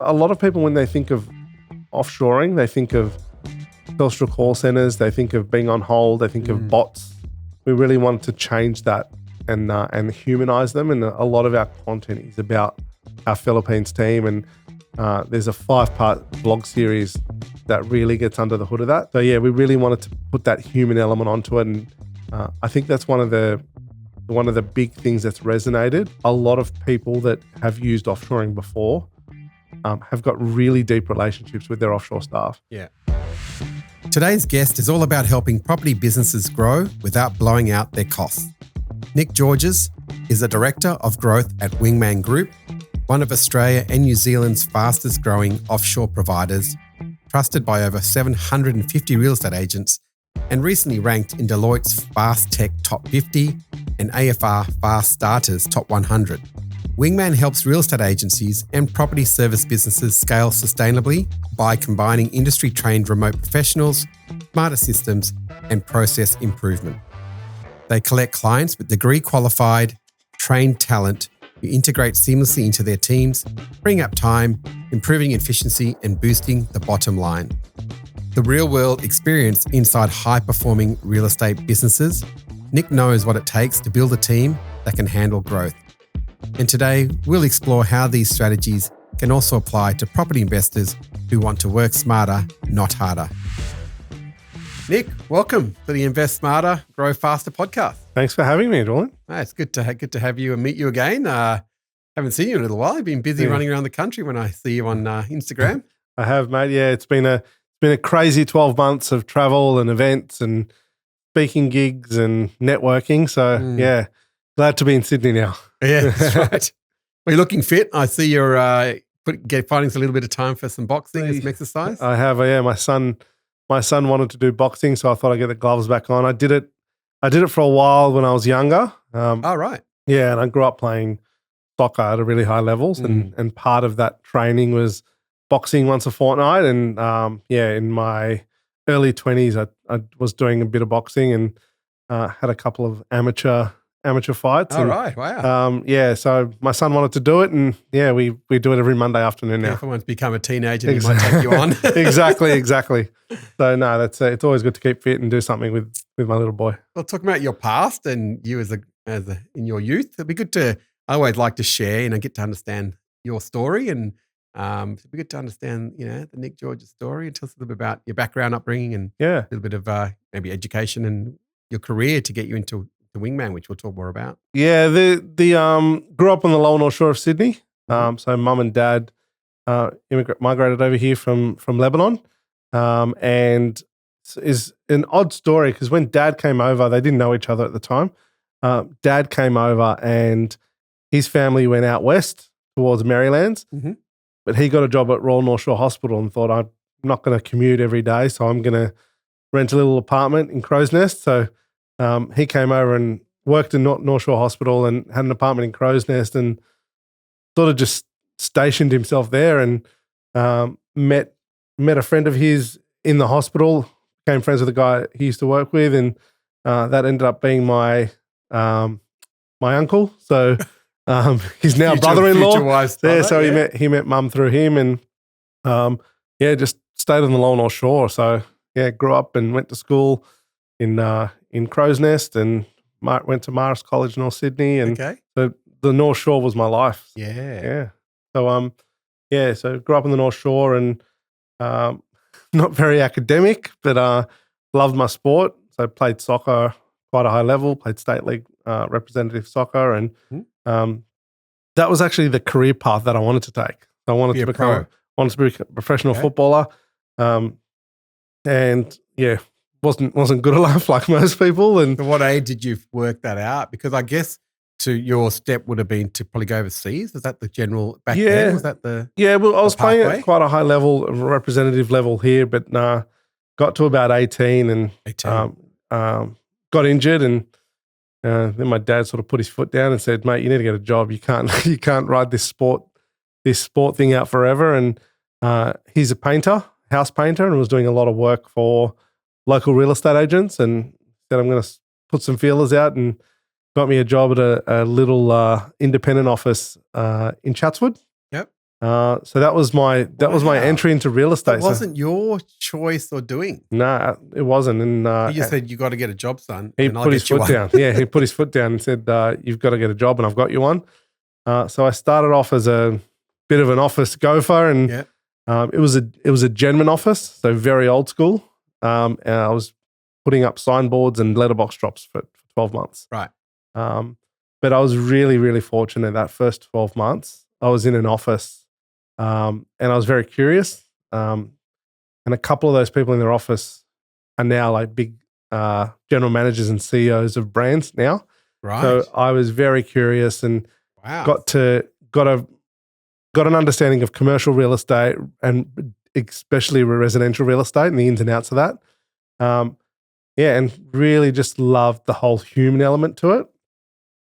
A lot of people, when they think of offshoring, they think of Telstra call centers, they think of being on hold, they think of bots. We really wanted to change that and humanize them. And a lot of our content is about our Philippines team. And there's a 5-part vlog series that really gets under the hood of that. So yeah, we really wanted to put that human element onto it. And I think that's one of the big things that's resonated. A lot of people that have used offshoring before have got really deep relationships with their offshore staff. Yeah. Today's guest is all about helping property businesses grow without blowing out their costs. Nick Georges is the Director of Growth at Wingman Group, one of Australia and New Zealand's fastest growing offshore providers, trusted by over 750 real estate agents, and recently ranked in Deloitte's Fast Tech Top 50 and AFR Fast Starters Top 100. Wingman helps real estate agencies and property service businesses scale sustainably by combining industry-trained remote professionals, smarter systems, and process improvement. They collect clients with degree-qualified, trained talent who integrate seamlessly into their teams, freeing up time, improving efficiency, and boosting the bottom line. The real-world experience inside high-performing real estate businesses, Nick knows what it takes to build a team that can handle growth. And today, we'll explore how these strategies can also apply to property investors who want to work smarter, not harder. Nick, welcome to the Invest Smarter, Grow Faster podcast. Thanks for having me, Julian. It's good to have you and meet you again. Haven't seen you in a little while. You've been busy running around the country when I see you on Instagram. I have, mate. Yeah, it's been a crazy 12 months of travel and events and speaking gigs and networking. So yeah, glad to be in Sydney now. Yeah, that's right. Well, you're looking fit. I see you're finding a little bit of time for some boxing and some exercise. I have. Yeah, my son wanted to do boxing, so I thought I'd get the gloves back on. I did it for a while when I was younger. Right. Yeah, and I grew up playing soccer at a really high levels, and part of that training was boxing once a fortnight. And in my early 20s, I was doing a bit of boxing and had a couple of amateur fights. All right, wow. So my son wanted to do it, and yeah, we do it every Monday afternoon now. If anyone's become a teenager, he might take you on. Exactly. So no, that's it's always good to keep fit and do something with my little boy. Well, talking about your past and you as in your youth, it'd be good to. I always like to share and get to understand your story, and it'd be good to understand the Nick Georges story, and tell us a little bit about your background, upbringing, and a little bit of maybe education and your career to get you into the Wingman, which we'll talk more about. Yeah, the grew up on the lower north shore of Sydney. So mum and dad migrated over here from Lebanon, and is an odd story because when Dad came over, they didn't know each other at the time. Dad came over and his family went out west towards Marylands, but he got a job at Royal North Shore Hospital and thought, I'm not going to commute every day, so I'm going to rent a little apartment in Crow's Nest. So he came over and worked in North Shore Hospital and had an apartment in Crow's Nest and sort of just stationed himself there and met a friend of his in the hospital, became friends with the guy he used to work with, and that ended up being my uncle. So he's now brother-in-law. So he met mum through him, and just stayed on the lower North Shore. So yeah, grew up and went to school in Crow's Nest and went to Marist College, North Sydney, and so the North Shore was my life. Yeah. So so grew up on the North Shore and not very academic, but loved my sport. So played soccer quite a high level, played state league representative soccer, and that was actually the career path that I wanted to take. So I wanted to be a professional footballer, and wasn't good enough like most people. And at what age did you work that out? Because I guess your step would have been to probably go overseas. Was that the general back then? Was that the well, I was playing at quite a high level, representative level here, but got to about 18 and got injured, and then my dad sort of put his foot down and said, "Mate, you need to get a job. You can't ride this sport thing out forever." And he's a painter, house painter, and was doing a lot of work for local real estate agents, and said, "I'm going to put some feelers out," and got me a job at a little independent office in Chatswood. Yep. So that was my entry into real estate. It wasn't your choice or doing. No, it wasn't. And He just said, you got to get a job, son. he and I'll put his get you foot one. down. Yeah, he put his foot down and said, "You've got to get a job, and I've got you one." So I started off as a bit of an office gopher, and Yeah. it was a gentleman office, so very old school. And I was putting up signboards and letterbox drops for 12 months. Right. But I was really, really fortunate that first 12 months. I was in an office, and I was very curious. And a couple of those people in their office are now like big general managers and CEOs of brands now. Right. So I was very curious and Wow. got an understanding of commercial real estate and especially residential real estate and the ins and outs of that. And really just loved the whole human element to it.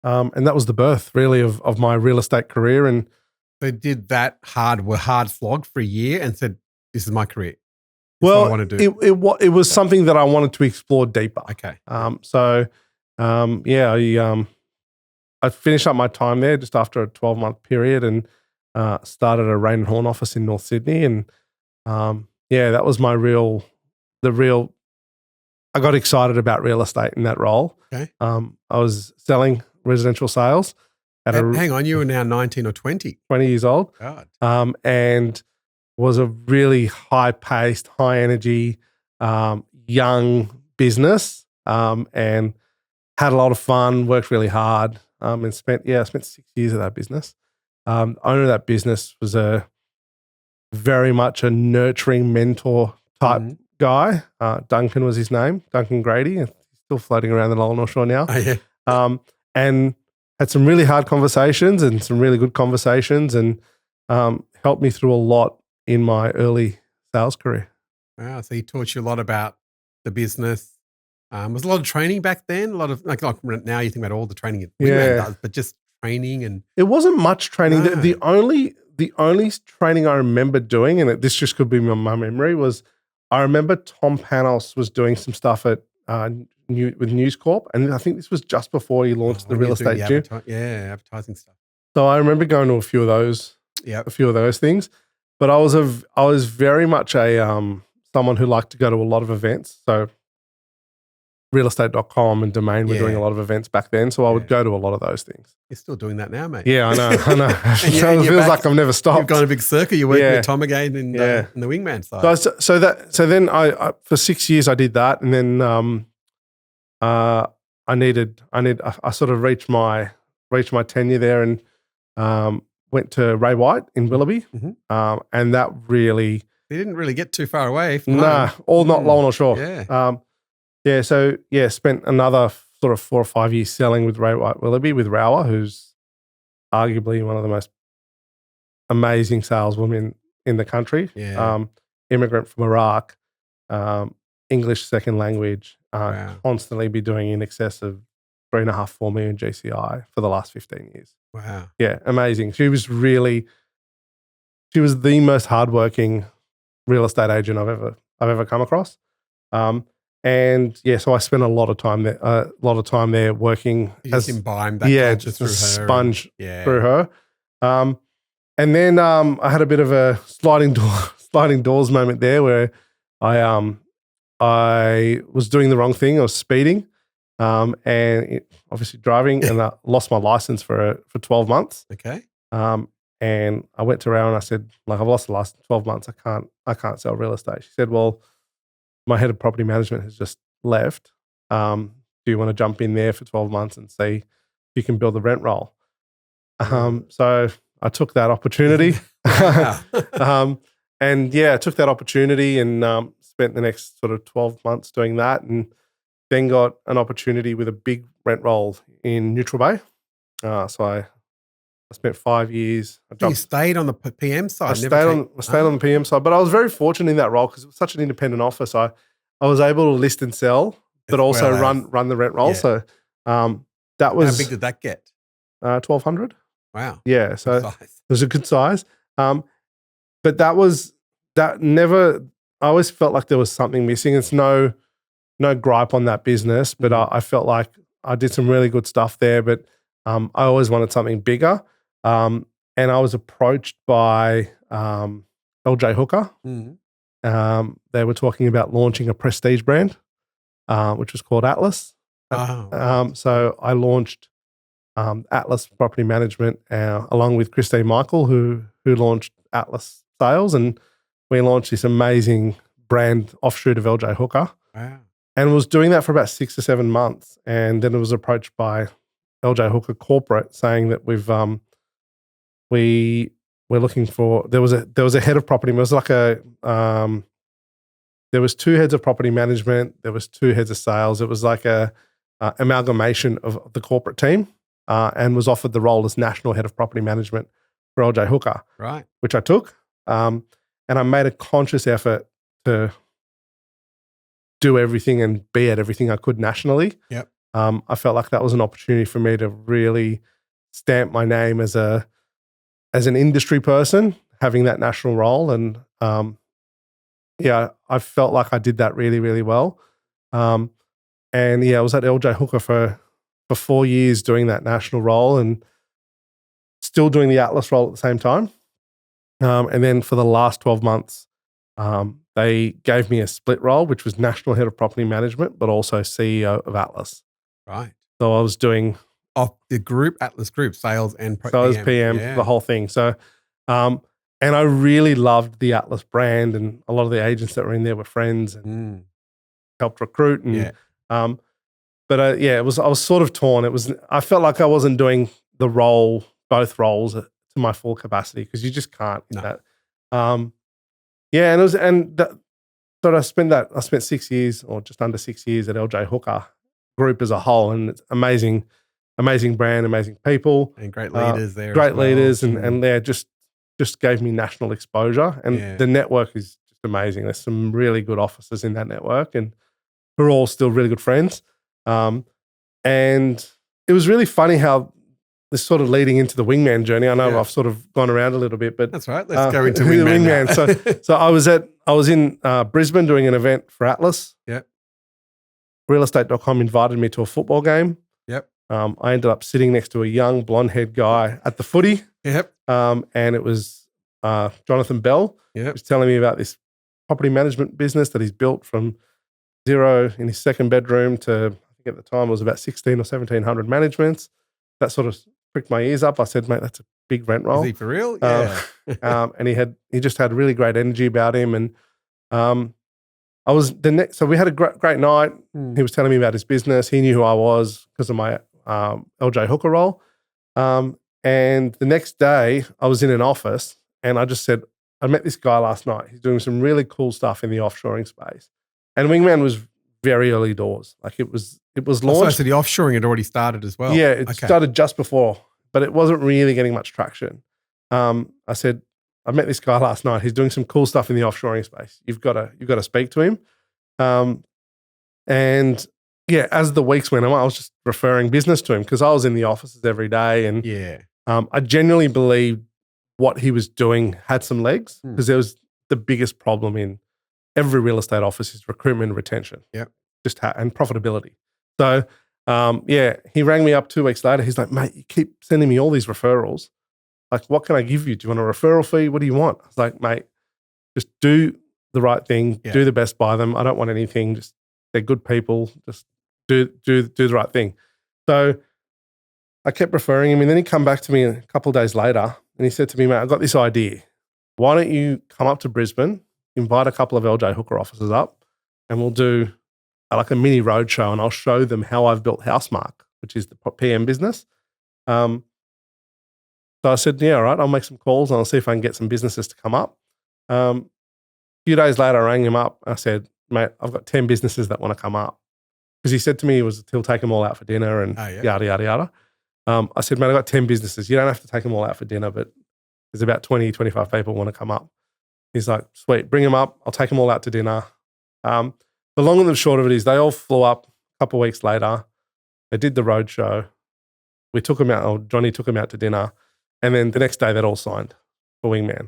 And that was the birth really of my real estate career. And They did that hard slog for a year and said, this is my career. This is what I want to do. It was something that I wanted to explore deeper. Okay. I finished up my time there just after a 12-month period and started a Rain and Horn office in North Sydney. And that was I got excited about real estate in that role. Okay. I was selling residential sales Hang on, you were now 19 or 20. 20 years old. God. And was a really high-paced, high-energy, young business, and had a lot of fun, worked really hard, and spent 6 years at that business. Owner of that business was very much a nurturing mentor type guy. Duncan was his name, Duncan Grady. He's still floating around the Lower North Shore now. Oh, yeah. And had some really hard conversations and some really good conversations, and helped me through a lot in my early sales career. Wow. So he taught you a lot about the business. Was a lot of training back then? A lot of like now you think about all the training it does, but just training and it wasn't much training. No. The only training I remember doing, and this just could be my memory, was I remember Tom Panos was doing some stuff at with News Corp, and I think this was just before he launched the real estate gym. Advertising stuff. So I remember going to a few of those. Yeah, a few of those things. But I was very much a someone who liked to go to a lot of events. So realestate.com and Domain were doing a lot of events back then. So I would go to a lot of those things. You're still doing that now, mate. Yeah, I know. It feels like I've never stopped. You've gone a big circle. You're working with Tom again in the Wingman side. So then I for 6 years I did that, and then I sort of reached my tenure there, and went to Ray White in Willoughby, and that really You didn't really get too far away from not Lower North Shore. Yeah. Spent another sort of 4 or 5 years selling with Ray White Willoughby with Rower, who's arguably one of the most amazing saleswomen in the country. Yeah. Immigrant from Iraq, English second language, Wow. constantly be doing in excess of 3.5, 4 million GCI for the last 15 years. Wow. Yeah, amazing. She was the most hardworking real estate agent I've ever come across. So I spent a lot of time there working. You just imbibed that culture just through a her. sponge through her. And then I had a bit of a sliding doors moment there where I was doing the wrong thing. I was speeding, obviously driving, and I lost my license for 12 months. Okay. And I went to Rowan and I said, like, I've lost the last 12 months. I can't sell real estate. She said, well, my head of property management has just left. Do you want to jump in there for 12 months and see if you can build the rent roll? So I took that opportunity. Wow. I took that opportunity and spent the next sort of 12 months doing that, and then got an opportunity with a big rent roll in Neutral Bay. So I spent 5 years. You stayed on the PM side. I stayed on the PM side, but I was very fortunate in that role because it was such an independent office. I was able to list and sell, but also run the rent roll. Yeah. So that was. How big did that get? 1,200. Wow. Yeah, so it was a good size. But I always felt like there was something missing. It's no gripe on that business, but I felt like I did some really good stuff there, but I always wanted something bigger. and I was approached by LJ Hooker. They were talking about launching a prestige brand, which was called Atlas. So I launched Atlas Property Management along with Christine Michael, who launched Atlas Sales, and we launched this amazing brand offshoot of LJ Hooker. Wow. And was doing that for about 6 or 7 months, and then it was approached by LJ Hooker Corporate saying that we're looking for there was a head of property. It was like there was 2 heads of property management. There was 2 heads of sales. It was like a amalgamation of the corporate team, and was offered the role as national head of property management for LJ Hooker, Right. which I took. And I made a conscious effort to do everything and be at everything I could nationally. Yep. I felt like that was an opportunity for me to really stamp my name as an industry person, having that national role. And I felt like I did that really, really well. I was at LJ Hooker for 4 years doing that national role and still doing the Atlas role at the same time. And then for the last 12 months, they gave me a split role, which was national head of property management, but also CEO of Atlas. Right. So I was doing the group, Atlas Group, sales and so I was PM, the whole thing. So, and I really loved the Atlas brand, and a lot of the agents that were in there were friends and helped recruit. And, I was sort of torn. I felt like I wasn't doing both roles to my full capacity, because you just can't in that. I spent 6 years or just under 6 years at LJ Hooker Group as a whole, and it's amazing brand, amazing people, and great leaders there. Great leaders, and they just gave me national exposure, and the network is just amazing. There's some really good officers in that network, and we're all still really good friends. And it was really funny how this sort of leading into the Wingman journey. I know I've sort of gone around a little bit, but that's right. Let's go into Wingman. So I was in Brisbane doing an event for Atlas. Yep. Realestate.com invited me to a football game. Yep. I ended up sitting next to a young blonde-haired guy at the footy. Yep. And it was Jonathan Bell. Yep. He was telling me about this property management business that he's built from zero in his second bedroom to, I think at the time it was about 16 or 1700 managements. That sort of pricked my ears up. I said, mate, that's a big rent roll. Is he for real? Yeah. And he just had really great energy about him. And so we had a great night. He was telling me about his business. He knew who I was because of my LJ Hooker role. And the next day I was in an office and I just said, I met this guy last night. He's doing some really cool stuff in the offshoring space. And Wingman was very early doors. Like it was launched. So the offshoring had already started as well. Yeah, it started just before, but it wasn't really getting much traction. I said, I met this guy last night. He's doing some cool stuff in the offshoring space. You've got to speak to him. And as the weeks went on, I was just referring business to him because I was in the offices every day, and I genuinely believed what he was doing had some legs, because there was the biggest problem in every real estate office is recruitment and retention. Yep. And profitability. So, he rang me up 2 weeks later. He's like, mate, you keep sending me all these referrals. Like, what can I give you? Do you want a referral fee? What do you want? I was like, mate, just do the right thing. Do the best by them. I don't want anything. Just, they're good people. Just do the right thing. So I kept referring him, and then he come back to me a couple of days later, and he said to me, mate, I've got this idea. Why don't you come up to Brisbane, invite a couple of LJ Hooker officers up, and we'll do like a mini roadshow, and I'll show them how I've built Housemark, which is the PM business. So I said, yeah, all right, I'll make some calls and I'll see if I can get some businesses to come up. A few days later, I rang him up. I said, mate, I've got 10 businesses that want to come up. Because he said to me he'll take them all out for dinner and yada, yada, yada. I said, mate, I've got 10 businesses. You don't have to take them all out for dinner, but there's about 20, 25 people want to come up. He's like, sweet, bring them up. I'll take them all out to dinner. The long and the short of it is they all flew up a couple of weeks later. They did the roadshow. We took them out, or Johnny took them out to dinner. And then the next day they'd all signed for Wingman.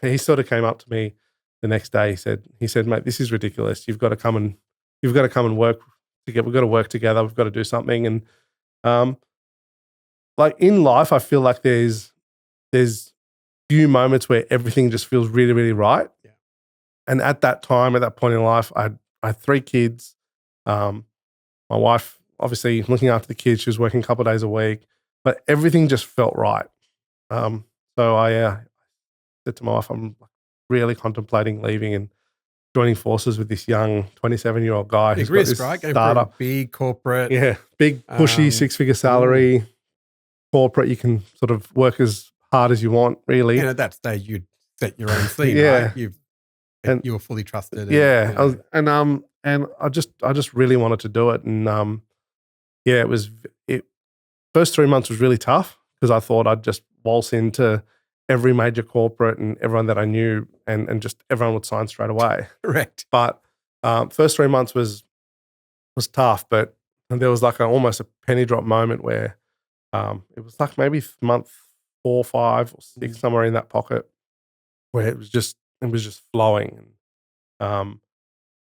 He sort of came up to me the next day. He said, mate, this is ridiculous. You've got to come and work together. We've got to work together. We've got to do something. And like in life, I feel like there's few moments where everything just feels really, really right. Yeah. And at that time, at that point in life, I had 3 kids. My wife, obviously looking after the kids, she was working a couple of days a week, but everything just felt right. So I said to my wife, I'm really contemplating leaving and joining forces with this young 27-year-old guy Big who's got risk, this right? Going startup. from big corporate. Yeah, big, pushy, 6-figure salary, corporate. You can sort of work as hard as you want, really. And at that stage, you'd set your own scene, Yeah. right? And You were fully trusted. yeah, and I just really wanted to do it, and yeah, it first 3 months was really tough because I thought I'd just waltz into every major corporate and everyone that I knew, and just everyone would sign straight away. Correct. But first 3 months was tough, but there was like almost a penny drop moment where it was like maybe month 4, 5, or 6, somewhere in that pocket, where it was just flowing. And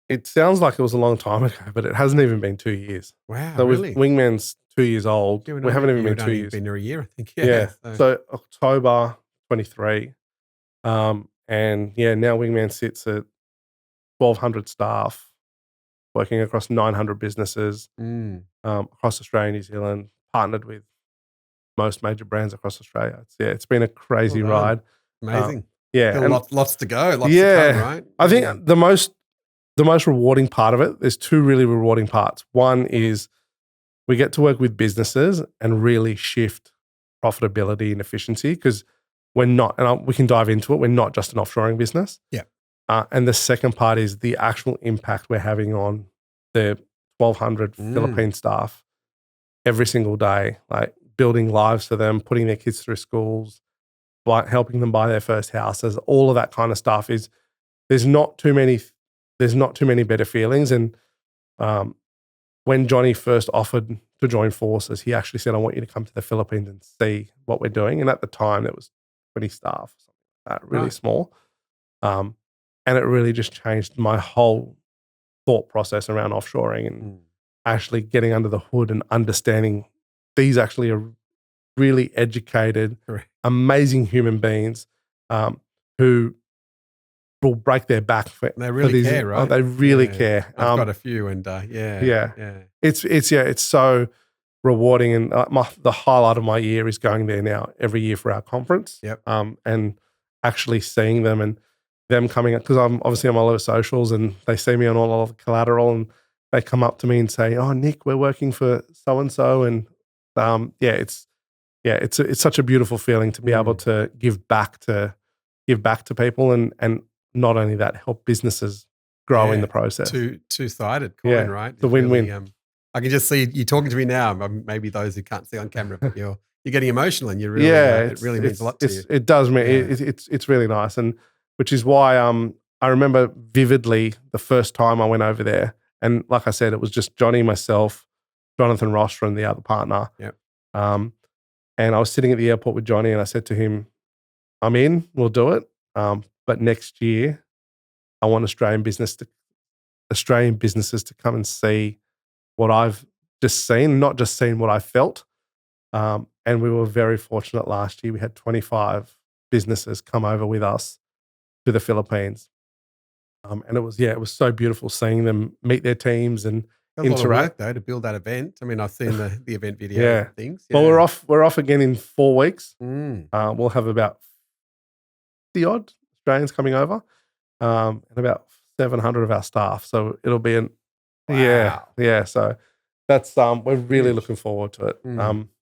it sounds like it was a long time ago, but it hasn't even been 2 years. Wow, So really? Wingman's 2 years old. Yeah, We haven't even been 2 only years. been there a year, I think. Yeah. So So October 23. And yeah, now Wingman sits at 1,200 staff, working across 900 businesses across Australia and New Zealand, partnered with most major brands across Australia. It's been a crazy well done. ride. Amazing. Yeah. Still And lots to go, lots to come, right? I think the most rewarding part of it, there's 2 really rewarding parts. One is we get to work with businesses and really shift profitability and efficiency, because we're not, and we can dive into it, we're not just an offshoring business. Yeah. And the second part is the actual impact we're having on the 1,200 Philippine staff every single day, like building lives for them, putting their kids through schools, helping them buy their first houses, all of that kind of stuff. There's not too many better feelings. And when Johnny first offered to join forces, he actually said, I want you to come to the Philippines and see what we're doing. And at the time, there was 20 staff, something like that, really small. And it really just changed my whole thought process around offshoring and actually getting under the hood and understanding these actually are really educated, amazing human beings who will break their back for. They really care, right? Oh, they really care. I've got a few, and yeah. It's so rewarding, and the highlight of my year is going there now every year for our conference. Yep. And actually seeing them and them coming up, because I'm obviously on all over socials, and they see me on all of the collateral, and they come up to me and say, "Oh, Nick, we're working for so and so," and it's such a beautiful feeling to be able to give back to people, and not only that, help businesses grow in the process. Two-sided coin, right? It's a win-win. Really, I can just see you talking to me now. Maybe those who can't see on camera, but you're getting emotional, and you really, it really means a lot to you. It does mean it's really nice, and which is why I remember vividly the first time I went over there, and like I said, it was just Johnny, myself, Jonathan Roster, and the other partner. Yep. And I was sitting at the airport with Johnny, and I said to him, "I'm in. We'll do it. But next year, I want Australian businesses to come and see what I've just seen, not just seen what I felt." And we were very fortunate last year. We had 25 businesses come over with us to the Philippines. And it was so beautiful seeing them meet their teams and interact. A lot of work, though, to build that event. I mean, I've seen the event video and things. Yeah. Well, we're off again in 4 weeks. We'll have about 50 odd Australians coming over, and about 700 of our staff. So it'll be yeah. So that's we're really looking forward to it.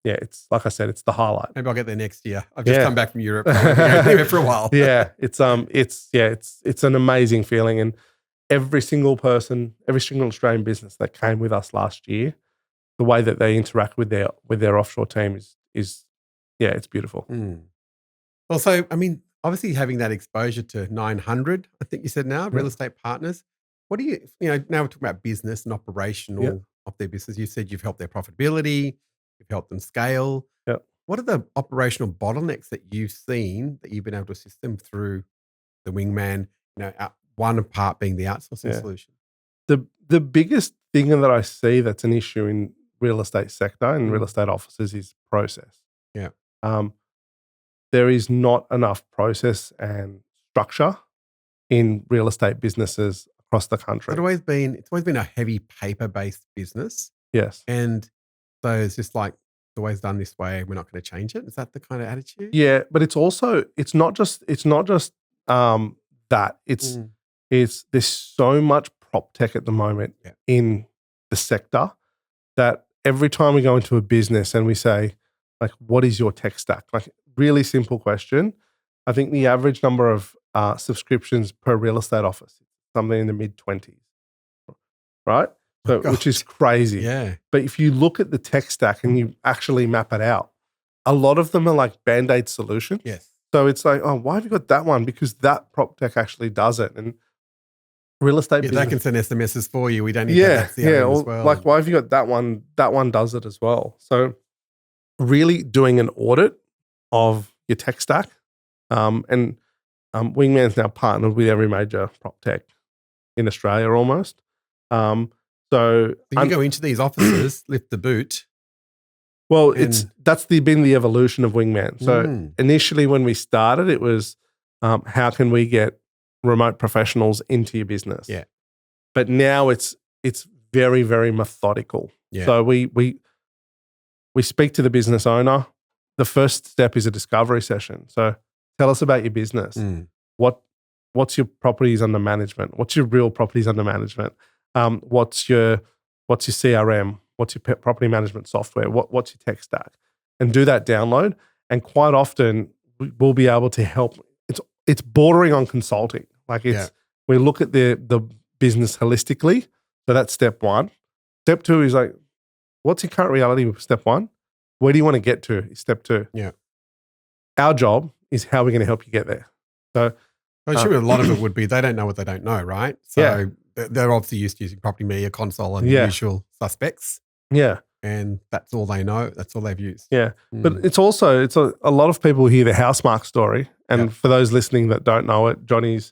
It's like I said, it's the highlight. Maybe I'll get there next year. I've just come back from Europe. I've been there for a while. It's an amazing feeling, and every single Australian business that came with us last year, the way that they interact with their offshore team is it's beautiful. Well, so I mean, obviously having that exposure to 900, I think you said now, real estate partners. What do you now we're talking about business and operational of their business. You said you've helped their profitability, you've helped them scale. Yep. What are the operational bottlenecks that you've seen that you've been able to assist them through the Wingman, one part being the outsourcing solution? The biggest thing that I see that's an issue in real estate sector and real estate offices is process. Yeah. There is not enough process and structure in real estate businesses across the country. It's always been a heavy paper-based business. Yes. And so it's just like, it's always done this way. We're not going to change it. Is that the kind of attitude? Yeah, but it's not just that. It's there's so much prop tech at the moment in the sector that every time we go into a business and we say, like, what is your tech stack? Like, really simple question. I think the average number of subscriptions per real estate office is something in the mid-20s, right? So, which is crazy. Yeah. But if you look at the tech stack and you actually map it out, a lot of them are like Band-Aid solutions. Yes. So it's like, oh, why have you got that one? Because that prop tech actually does it. And real estate business, they can send SMSs for you. We don't need that CRM as well. Like, why have you got that one? That one does it as well. So really doing an audit of your tech stack. And Wingman's now partnered with every major prop tech in Australia almost. So you go into these offices, lift the boot. Well, that's been the evolution of Wingman. So initially when we started, it was how can we get remote professionals into your business? Yeah. But now it's very, very methodical. Yeah. So we speak to the business owner. The first step is a discovery session. So tell us about your business. What's your properties under management? What's your real properties under management? What's your CRM? What's your property management software? What's your tech stack? And do that download. And quite often we'll be able to help. It's bordering on consulting. Like we look at the business holistically. So that's step one. Step two is like, what's your current reality with step one? Where do you want to get to? Is step two. Yeah. Our job is how we're going to help you get there. So I'm sure a lot of it would be they don't know what they don't know, right? So they're obviously used to using property media console and the usual suspects. Yeah. And that's all they know. That's all they've used. Yeah. But it's a lot of people hear the Housemark story. And for those listening that don't know it, Johnny's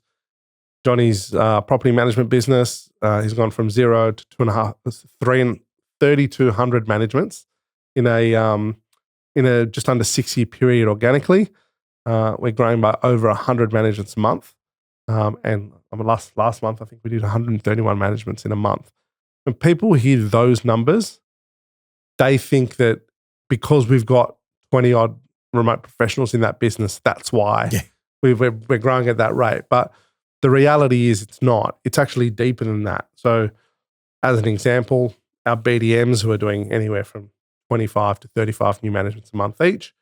property management business, he's gone from 0 to 3,200 managements in a just under 6-year period organically. We're growing by over 100 managements a month. And last month, I think we did 131 managements in a month. When people hear those numbers, they think that because we've got 20 odd remote professionals in that business, that's why we're growing at that rate. But the reality is it's not. It's actually deeper than that. So as an example, our BDMs who are doing anywhere from 25 to 35 new managements a month each,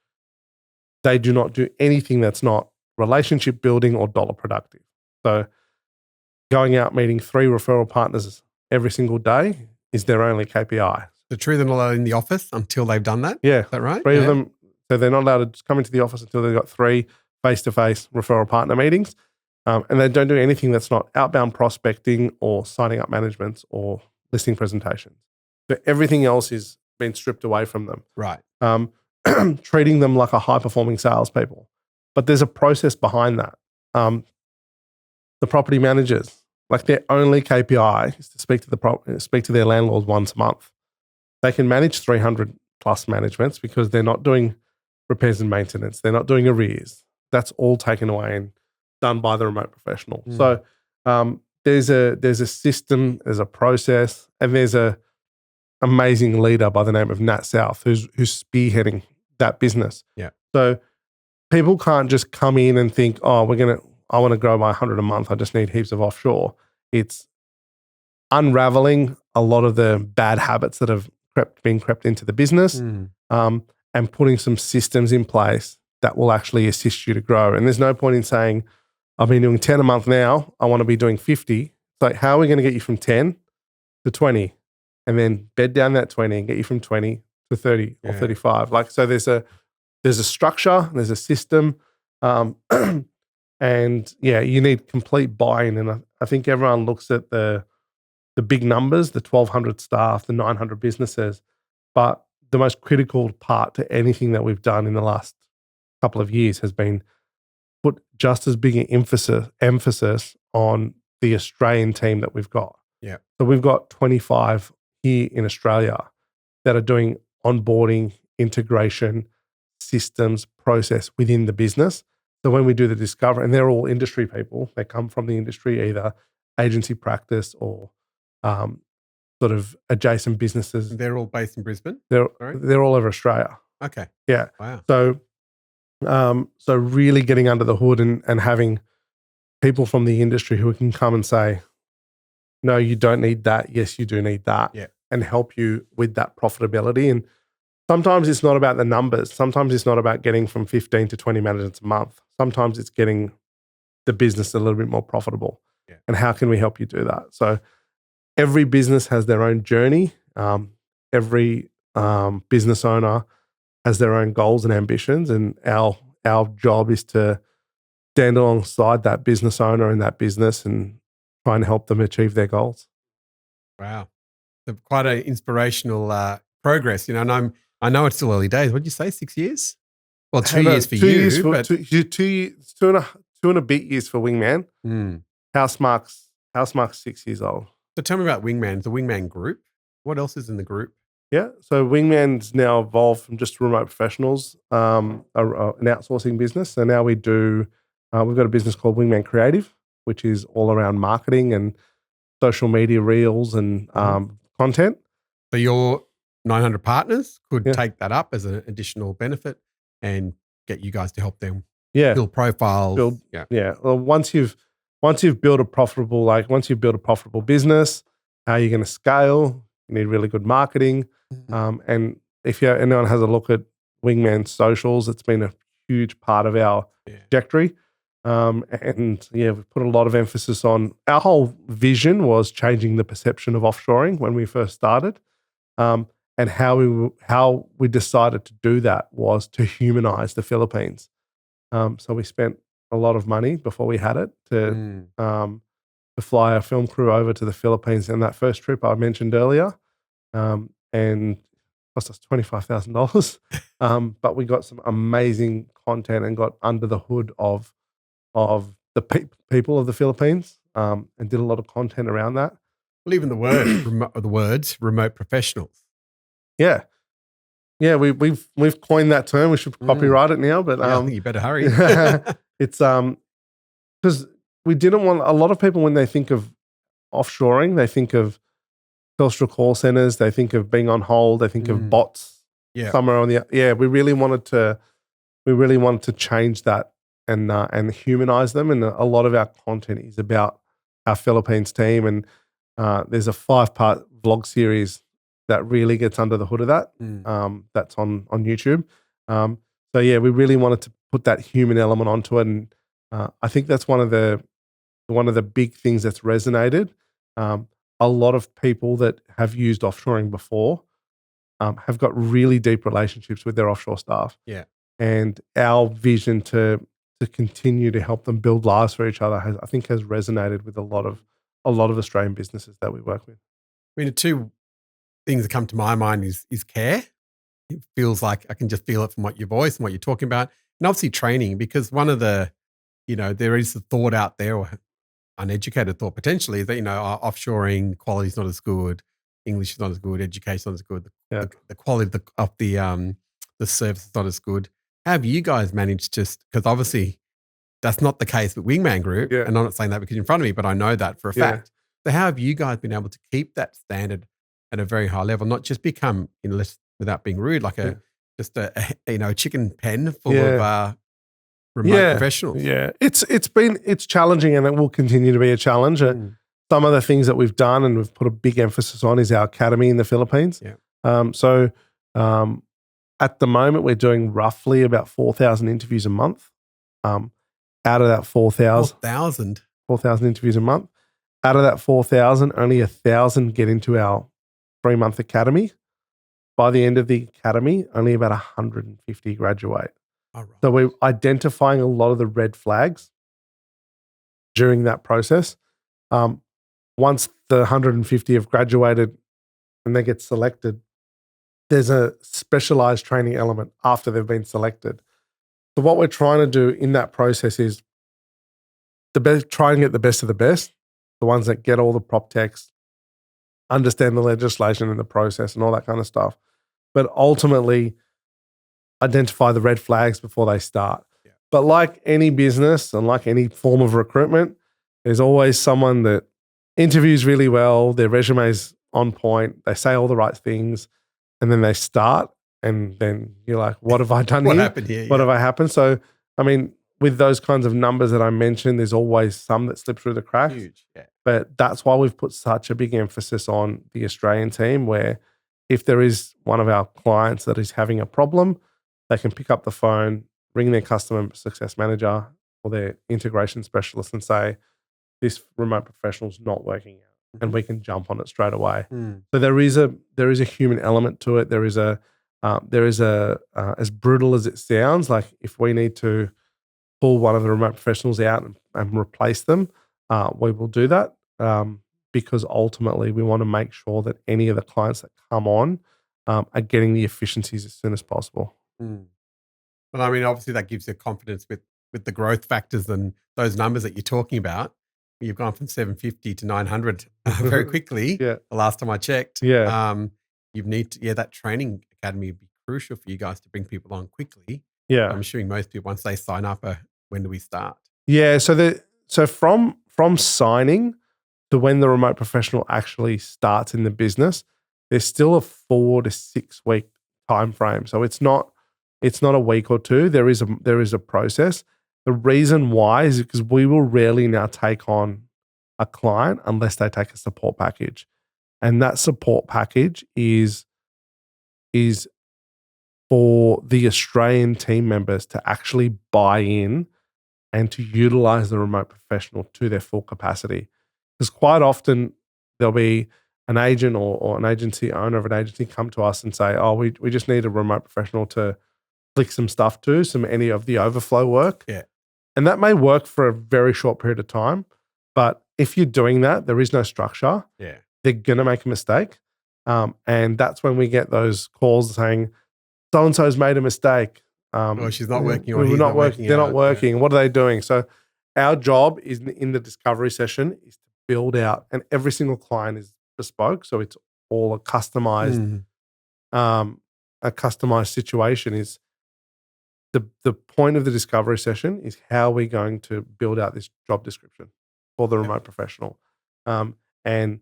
they do not do anything that's not relationship building or dollar productive. So going out meeting 3 referral partners every single day is their only KPI. The true, they're not allowed in the office until they've done that? Yeah. Is that right? 3 of them. So they're not allowed to just come into the office until they've got 3 face-to-face referral partner meetings. And they don't do anything that's not outbound prospecting or signing up managements or listing presentations. So everything else is being stripped away from them. Right. Treating them like a high-performing salespeople. But there's a process behind that. The property managers, like their only KPI is to speak to their landlords once a month. They can manage 300 plus managements because they're not doing repairs and maintenance. They're not doing arrears. That's all taken away and done by the remote professional. So there's a system, there's a process, and there's a amazing leader by the name of Nat South who's spearheading that business. Yeah. So people can't just come in and think, oh, I want to grow by 100 a month. I just need heaps of offshore. It's unraveling a lot of the bad habits that have been crept into the business and putting some systems in place that will actually assist you to grow. And there's no point in saying, I've been doing 10 a month now. I want to be doing 50. It's like, how are we going to get you from 10 to 20 and then bed down that 20 and get you from 20 to 30 or 35? Like, so there's a structure, there's a system. And you need complete buy-in. And I think everyone looks at the big numbers, the 1,200 staff, the 900 businesses, but the most critical part to anything that we've done in the last couple of years has been put just as big an emphasis on the Australian team that we've got. Yeah. So we've got 25 here in Australia that are doing onboarding, integration, systems, process within the business. So when we do the discovery, and they're all industry people, they come from the industry, either agency practice or sort of adjacent businesses. They're all based in Brisbane? They're all over Australia. Okay. Yeah. Wow. So really getting under the hood and having people from the industry who can come and say, no, you don't need that. Yes, you do need that. Yeah. And help you with that profitability. And sometimes it's not about the numbers. Sometimes it's not about getting from 15 to 20 managers a month. Sometimes it's getting the business a little bit more profitable. Yeah. And how can we help you do that? So every business has their own journey. Every business owner has their own goals and ambitions. And our job is to stand alongside that business owner in that business and try and help them achieve their goals. Wow. So quite an inspirational progress, and I know it's still early days. What did you say, 6 years? Well, 2 years for you, but 2 and a bit years for Wingman. House marks 6 years old. So tell me about Wingman, the Wingman Group. What else is in the group? Yeah, so Wingman's now evolved from just remote professionals, an outsourcing business. So now we've got a business called Wingman Creative, which is all around marketing and social media reels and content. So your 900 partners could take that up as an additional benefit and get you guys to help them build profiles. Well, once you've built a profitable business, how are you going to scale? You need really good marketing. And if anyone has a look at Wingman's socials, it's been a huge part of our trajectory. We've put a lot of emphasis on our whole vision was changing the perception of offshoring when we first started. And how we decided to do that was to humanize the Philippines. So we spent a lot of money before we had it to fly a film crew over to the Philippines. And that first trip I mentioned earlier, and cost us $25,000. But we got some amazing content and got under the hood of the people of the Philippines, and did a lot of content around that. Well, even the words remote professionals. Yeah. Yeah, we've coined that term. We should copyright it now, but I think you better hurry. It's because we didn't want a lot of people when they think of offshoring, they think of Telstra call centers, they think of being on hold, they think of bots somewhere on the we really wanted to change that and humanize them. And a lot of our content is about our Philippines team, and there's a 5-part vlog series that really gets under the hood of that. That's on YouTube. We really wanted to put that human element onto it, and I think that's one of the big things that's resonated. A lot of people that have used offshoring before have got really deep relationships with their offshore staff. Yeah, and our vision to continue to help them build lives for each other has resonated with a lot of Australian businesses that we work with. I mean, the two things that come to my mind is care. It feels like I can just feel it from what your voice and what you're talking about, and obviously training, because one of the, there is the thought out there, or uneducated thought potentially, that offshoring quality is not as good, English is not as good, education is not as good, the quality of the service is not as good. How have you guys managed to? Because obviously that's not the case with Wingman Group, and I'm not saying that because you're in front of me, but I know that for a fact. So how have you guys been able to keep that standard at a very high level, not just become, without being rude, like a chicken pen full of remote professionals? Yeah, it's challenging, and it will continue to be a challenge. Some of the things that we've done and we've put a big emphasis on is our academy in the Philippines. At the moment, we're doing roughly about 4,000 interviews a month. Out of that 4,000 interviews a month. Out of that 4,000, only 1,000 get into our 3-month academy. By the end of the academy, only about 150 graduate. All right. So we're identifying a lot of the red flags during that process. Once the 150 have graduated and they get selected, there's a specialized training element after they've been selected. So what we're trying to do in that process is try and get the best of the best, the ones that get all the prop text, understand the legislation and the process and all that kind of stuff. But ultimately, identify the red flags before they start. Yeah. But like any business and like any form of recruitment, there's always someone that interviews really well, their resume's on point, they say all the right things, and then they start, and then you're like, what have I done What here? happened here? What Yeah. have I happened? So, I mean, with those kinds of numbers that I mentioned, there's always some that slip through the cracks. Huge. Yeah. But that's why we've put such a big emphasis on the Australian team, where if there is one of our clients that is having a problem, they can pick up the phone, ring their customer success manager or their integration specialist and say, this remote professional's not working out, and we can jump on it straight away. So there is a human element to it. There is a as brutal as it sounds, like if we need to pull one of the remote professionals out and replace them, we will do that, because ultimately we want to make sure that any of the clients that come on are getting the efficiencies as soon as possible. Well, I mean, obviously that gives you confidence with the growth factors and those numbers that you're talking about. You've gone from 750 to 900 very quickly. Yeah. The last time I checked. Yeah. You need to, that training academy would be crucial for you guys to bring people on quickly. Yeah. I'm assuming most people, once they sign up, when do we start? Yeah. So from signing to when the remote professional actually starts in the business, there's still a 4 to 6 week time frame. So it's not a week or two. There is a process. The reason why is because we will rarely now take on a client unless they take a support package. And that support package is for the Australian team members to actually buy in and to utilize the remote professional to their full capacity. Because quite often there'll be an agent or an agency owner of an agency come to us and say, oh, we just need a remote professional to flick some stuff to, any of the overflow work. Yeah. And that may work for a very short period of time. But if you're doing that, there is no structure. Yeah. They're going to make a mistake. And that's when we get those calls saying, so-and-so's made a mistake. She's not working, or he's he's not working. They're not working. What are they doing? So our job is in the discovery session is to build out, and every single client is bespoke. So it's all a customized situation. Is the point of the discovery session is how we're going to build out this job description for the remote professional. And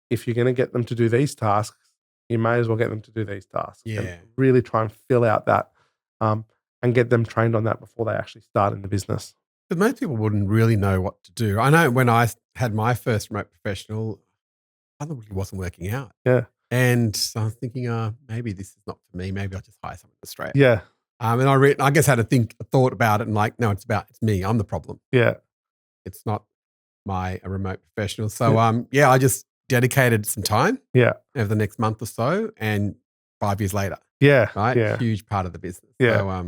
if you're going to get them to do these tasks, you may as well get them to do these tasks. Yeah. And really try and fill out that and get them trained on that before they actually start in the business. But most people wouldn't really know what to do. I know when I had my first remote professional, I thought it wasn't working out. Yeah. And so I was thinking, maybe this is not for me. Maybe I'll just hire someone in Australia. Yeah. And I guess had a thought about it, and like, no, it's me. I'm the problem. Yeah. It's not a remote professional. So I just dedicated some time. Yeah. Over the next month or so, and 5 years later. Yeah. Right. Yeah. Huge part of the business. Yeah.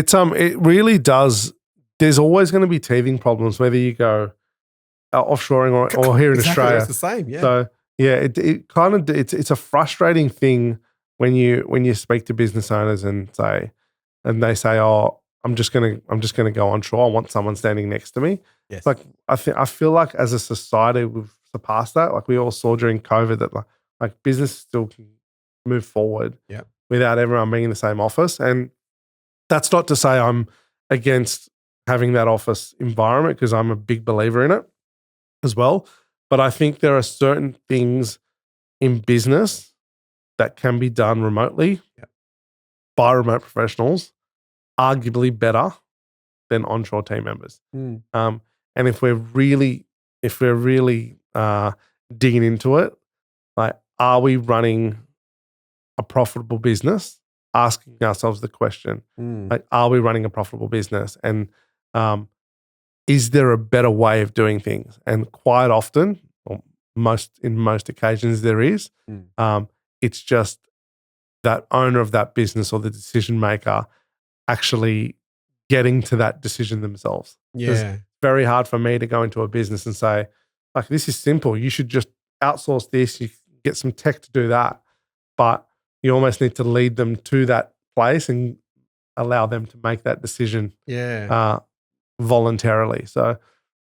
So, it really does. There's always going to be teething problems, whether you go offshoring or here in Australia. It's the same. Yeah. So yeah, it kind of it's a frustrating thing when you speak to business owners and they say, oh, I'm just gonna go onshore. I want someone standing next to me. Yes. Like I feel like as a society we've surpassed that. Like we all saw during COVID that like business still can move forward without everyone being in the same office. And that's not to say I'm against having that office environment, because I'm a big believer in it as well. But I think there are certain things in business that can be done remotely by remote professionals, arguably better than onshore team members. And if we're really digging into it, like, are we running a profitable business? Asking ourselves the question, like, are we running a profitable business? And is there a better way of doing things? And quite often, or in most occasions, there is. It's just that owner of that business or the decision maker actually getting to that decision themselves. Yeah. It's very hard for me to go into a business and say, like, this is simple. You should just outsource this. You get some tech to do that. But you almost need to lead them to that place and allow them to make that decision voluntarily. So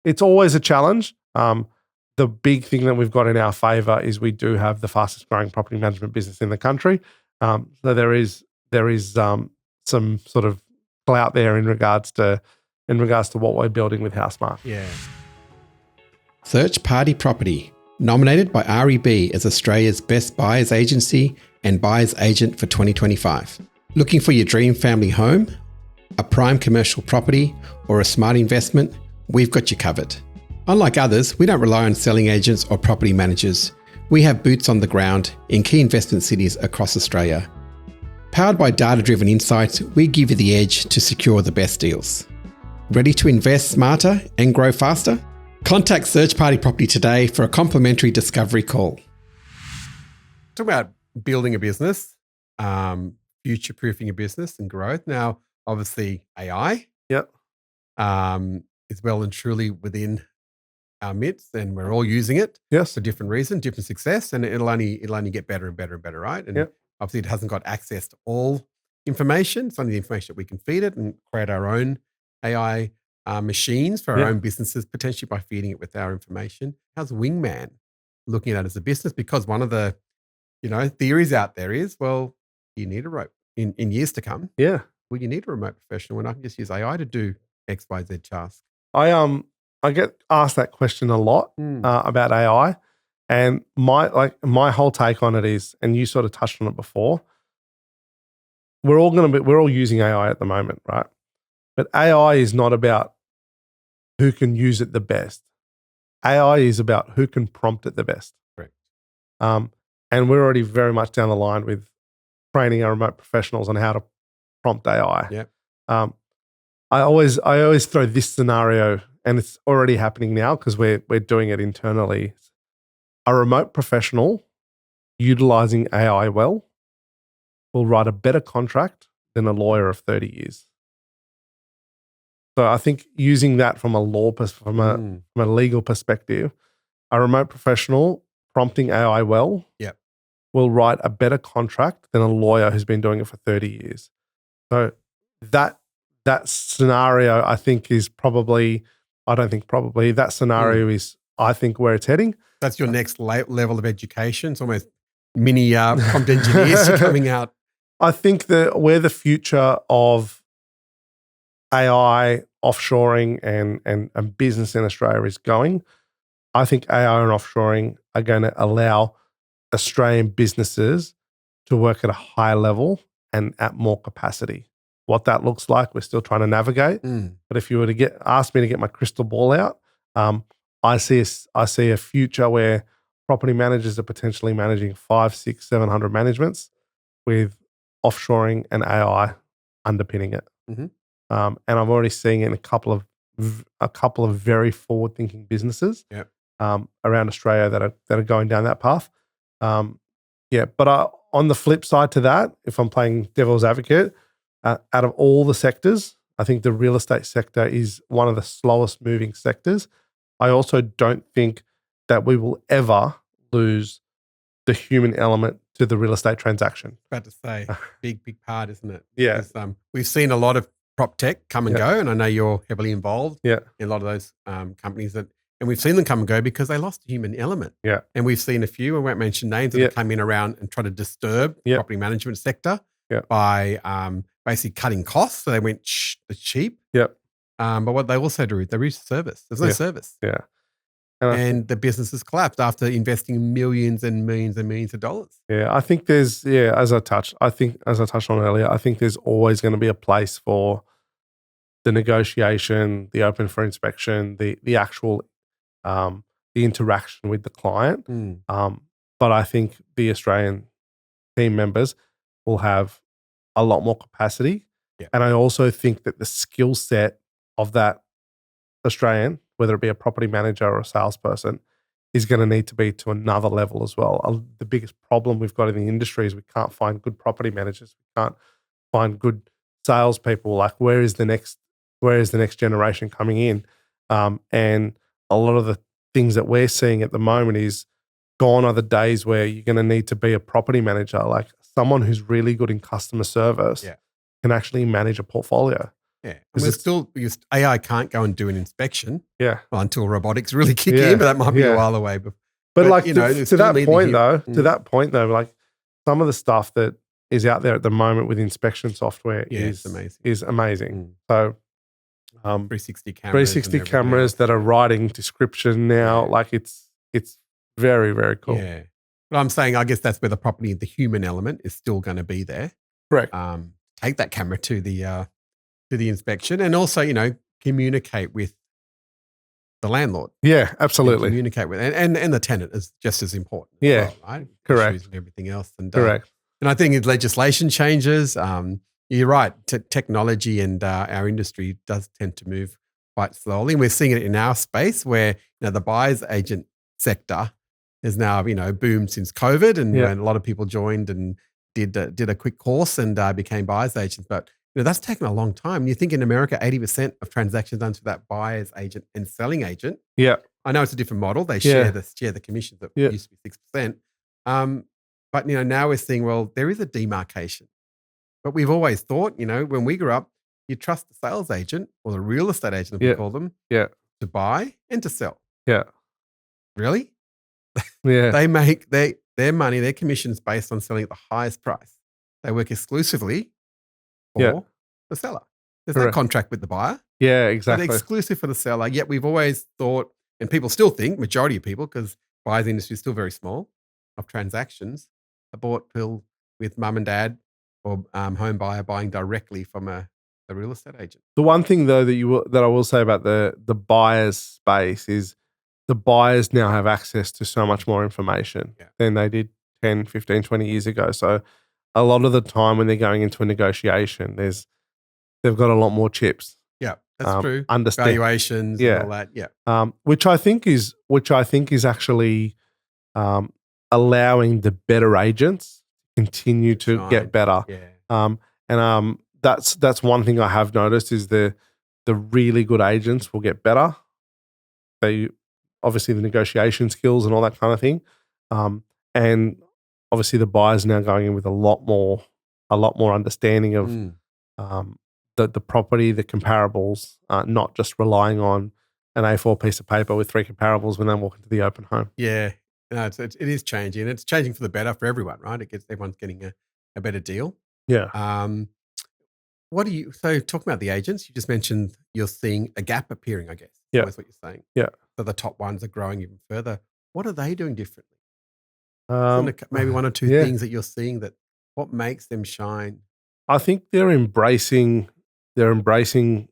it's always a challenge. The big thing that we've got in our favor is we do have the fastest growing property management business in the country. So there is some sort of clout there in regards to what we're building with Housemark. Yeah. Search Party Property, nominated by REB as Australia's best buyers agency and buyer's agent for 2025. Looking for your dream family home, a prime commercial property, or a smart investment? We've got you covered. Unlike others, we don't rely on selling agents or property managers. We have boots on the ground in key investment cities across Australia. Powered by data-driven insights, we give you the edge to secure the best deals. Ready to invest smarter and grow faster? Contact Search Party Property today for a complimentary discovery call. Talk about building a business, future-proofing a business and growth. Now, obviously, AI is well and truly within our midst, and we're all using it for different reasons, different success, and it'll only get better and better and better, right? And obviously, it hasn't got access to all information. It's only the information that we can feed it and create our own AI machines for our own businesses, potentially by feeding it with our information. How's Wingman looking at it as a business? Because one of the theories out there is, well, you need a rope in years to come. Yeah. Well, you need a remote professional when I can just use AI to do X, Y, Z task. I get asked that question a lot about AI, and my whole take on it is, and you sort of touched on it before, we're all using AI at the moment, right? But AI is not about who can use it the best. AI is about who can prompt it the best. Correct. And we're already very much down the line with training our remote professionals on how to prompt AI. Yeah. I always throw this scenario, and it's already happening now because we're doing it internally. A remote professional utilizing AI well will write a better contract than a lawyer of 30 years. So I think using that from a legal perspective, a remote professional prompting AI well will write a better contract than a lawyer who's been doing it for 30 years. So that scenario, I think, is probably, that scenario is, I think, where it's heading. That's your next level of education. It's almost mini prompt engineers coming out. I think that where the future of AI, offshoring, and business in Australia is going, I think AI and offshoring are going to allow Australian businesses to work at a higher level and at more capacity. What that looks like, we're still trying to navigate. But if you were to ask me to get my crystal ball out, I see a future where property managers are potentially managing 500, 600, 700 managements with offshoring and AI underpinning it. Mm-hmm. And I'm already seeing it in a couple of very forward-thinking businesses around Australia that are going down that path. But on the flip side to that, if I'm playing devil's advocate, out of all the sectors, I think the real estate sector is one of the slowest moving sectors. I also don't think that we will ever lose the human element to the real estate transaction. About to say, big part, isn't it? Yeah. Because, we've seen a lot of prop tech come and go, and I know you're heavily involved in a lot of those companies and we've seen them come and go because they lost the human element. Yeah. And we've seen a few, I won't mention names, that have come in around and try to disturb the property management sector by basically cutting costs. So they went cheap. Yep. But what they also do is they reduce service. There's no service. Yeah. And the businesses collapsed after investing millions and millions and millions of dollars. Yeah, I think there's, as I touched on earlier, I think there's always going to be a place for the negotiation, the open for inspection, the actual, the interaction with the client. But I think the Australian team members will have a lot more capacity. Yeah. And I also think that the skill set of that Australian, whether it be a property manager or a salesperson, is going to need to be to another level as well. The biggest problem we've got in the industry is we can't find good property managers. We can't find good salespeople. Like, where is the next generation coming in? And a lot of the things that we're seeing at the moment is gone are the days where you're going to need to be a property manager, like someone who's really good in customer service can actually manage a portfolio. Yeah, and we're still, because AI can't go and do an inspection until robotics really kick in, but that might be a while away. But like, to that point though, like some of the stuff that is out there at the moment with inspection software it's amazing. is amazing. So 360 cameras. 360 cameras that are writing description now. Like it's very, very cool. Yeah. But I'm saying, I guess that's where the human element is still going to be there. Correct. Take that camera to the inspection, and also, communicate with the landlord. Yeah, absolutely. Communicate with, and the tenant is just as important. Yeah. As well, right. Correct. Issues and everything else. And correct. And I think as legislation changes, you're right. Technology and our industry does tend to move quite slowly. And we're seeing it in our space where the buyer's agent sector has now boomed since COVID, and when a lot of people joined and did a quick course and became buyer's agents. But that's taken a long time. You think in America, 80% of transactions done through that buyer's agent and selling agent. Yeah, I know it's a different model. They share the commissions that used to be 6%. But now we're seeing, well, there is a demarcation. But we've always thought, when we grew up, you trust the sales agent or the real estate agent, we call them, to buy and to sell. Yeah. Really? Yeah. They make their money, their commissions based on selling at the highest price. They work exclusively for the seller. There's no contract with the buyer. Yeah, exactly. They're exclusive for the seller. Yet we've always thought, and people still think, majority of people, because buyer's industry is still very small, of transactions are bought with mum and dad or home buyer buying directly from a real estate agent. The one thing though that I will say about the buyer's space is the buyers now have access to so much more information than they did 10, 15, 20 years ago. So a lot of the time when they're going into a negotiation, they've got a lot more chips. Yeah, that's true. Understand Valuations and all that. Yeah. Which I think is actually allowing the better agents continue to get better. Yeah. And that's one thing I have noticed is the really good agents will get better. They obviously the negotiation skills and all that kind of thing. And obviously the buyers now going in with a lot more understanding of the property, the comparables, not just relying on an A4 piece of paper with 3 comparables when they walk into the open home. Yeah. No, it is changing, and it's changing for the better for everyone, right? Everyone's getting a better deal. Yeah. So talking about the agents, you just mentioned you're seeing a gap appearing, I guess. Yeah. That's what you're saying. Yeah. So the top ones are growing even further. What are they doing differently? Maybe 1 or 2 things that you're seeing what makes them shine? I think they're embracing the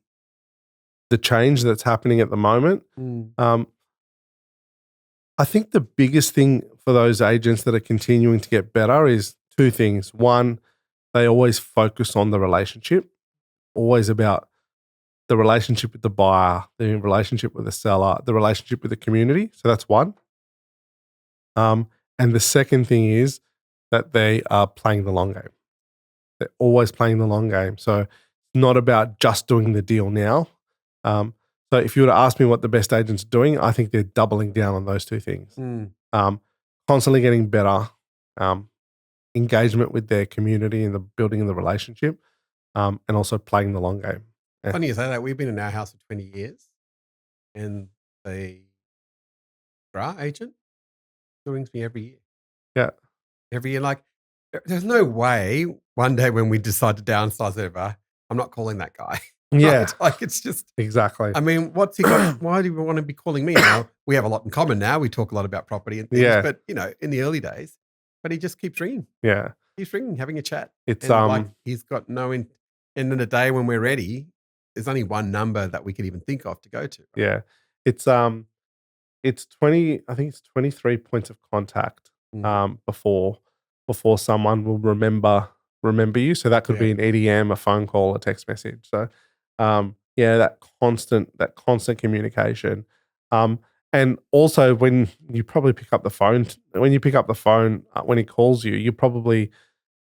change that's happening at the moment. I think the biggest thing for those agents that are continuing to get better is 2 things. One, they always focus on the relationship, always about the relationship with the buyer, the relationship with the seller, the relationship with the community. So that's one. And the second thing is that they are playing the long game. They're always playing the long game. So it's not about just doing the deal now. So if you were to ask me what the best agents are doing, I think they're doubling down on those 2 things. Constantly getting better, engagement with their community and the building of the relationship, and also playing the long game. Yeah. Funny you say that. We've been in our house for 20 years, and the agent still rings me every year. Yeah. Every year. Like, there's no way one day when we decide to downsize ever, I'm not calling that guy. Yeah. Right? Like, it's just exactly. I mean, what's he got? Why do you want to be calling me now? We have a lot in common now. We talk a lot about property and things, but in the early days, but he just keeps ringing. Yeah. He's ringing, having a chat. It's like he's got no end in the day when we're ready. There's only one number that we could even think of to go to. Right? Yeah. It's 20, I think it's 23 points of contact before someone will remember you. So that could be an EDM, a phone call, a text message. So that constant communication. And also when you probably pick up the phone, when he calls you, you probably